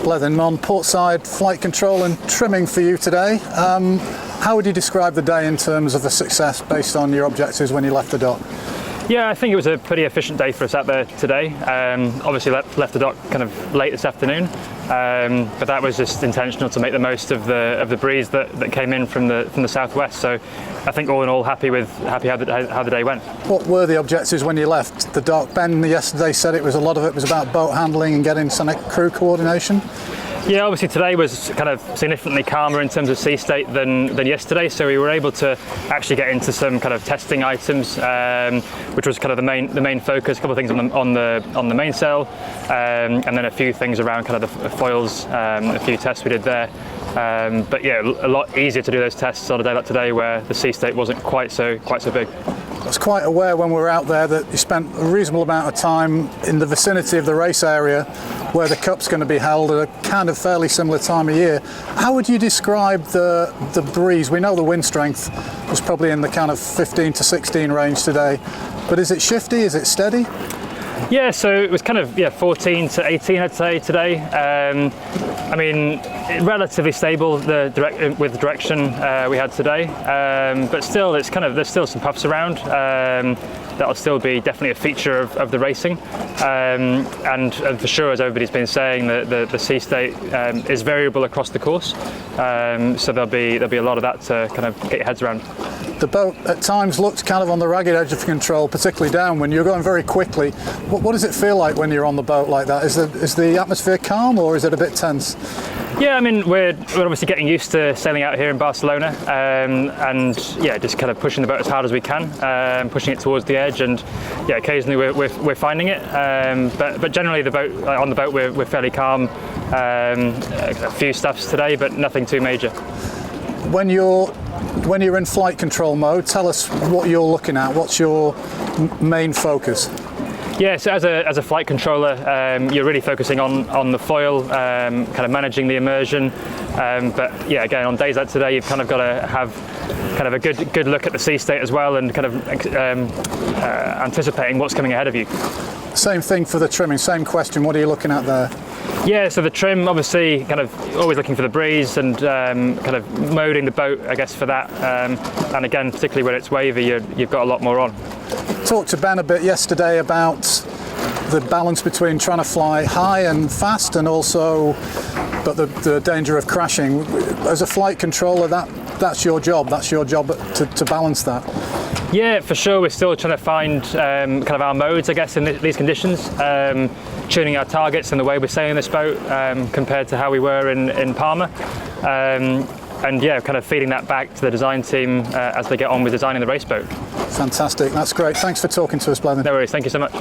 Bleddyn Mon, portside flight control and trimming for you today. How would you describe the day in terms of a success based on your objectives when you left the dock? Yeah, I think it was a pretty efficient day for us out there today. Obviously left the dock kind of late this afternoon, but that was just intentional to make the most of the breeze that came in from the southwest. So I think all in all, happy how the day went. What were the objectives when you left the dock? Ben yesterday said a lot of it was about boat handling and getting some crew coordination. Yeah, obviously today was kind of significantly calmer in terms of sea state than yesterday, so we were able to actually get into some kind of testing items, which was kind of the main focus. A couple of things on the mainsail, and then a few things around kind of the foils, a few tests we did there. But yeah, a lot easier to do those tests on a day like today, where the sea state wasn't quite so big. I was quite aware when we were out there that you spent a reasonable amount of time in the vicinity of the race area where the Cup's going to be held at a kind of fairly similar time of year. How would you describe the breeze? We know the wind strength was probably in the kind of 15 to 16 range today, but is it shifty? Is it steady? Yeah, so it was kind of 14 to 18, I'd say today. I mean, relatively stable with the direction we had today, but still, there's still some puffs around. That'll still be definitely a feature of the racing, and for sure, as everybody's been saying, the sea state is variable across the course. So there'll be a lot of that to kind of get your heads around. The boat at times looked kind of on the ragged edge of control, particularly down when you're going very quickly. What does it feel like when you're on the boat like that? Is the atmosphere calm or is it a bit tense? Yeah, I mean, we're obviously getting used to sailing out here in Barcelona, and yeah, just kind of pushing the boat as hard as we can, pushing it towards the edge, and yeah, occasionally we're finding it, but generally on the boat we're fairly calm. A few stuffs today, but nothing too major. When you're in flight control mode, tell us what you're looking at. What's your main focus? Yeah, so as a flight controller, you're really focusing on the foil, kind of managing the immersion. But yeah, again, on days like today, you've kind of got to have kind of a good look at the sea state as well, and kind of anticipating what's coming ahead of you. Same thing for the trimming. Same question. What are you looking at there? Yeah, so the trim, obviously, kind of always looking for the breeze and kind of moding the boat, I guess, for that. And again, particularly when it's wavy, you've got a lot more on. Talked to Ben a bit yesterday about the balance between trying to fly high and fast, and also, but the danger of crashing. As a flight controller, that's your job. That's your job to balance that. Yeah, for sure. We're still trying to find kind of our modes, I guess, in these conditions. Tuning our targets and the way we're sailing this boat compared to how we were in Palma. And yeah, kind of feeding that back to the design team as they get on with designing the race boat. Fantastic. That's great. Thanks for talking to us, Bleddyn. No worries. Thank you so much.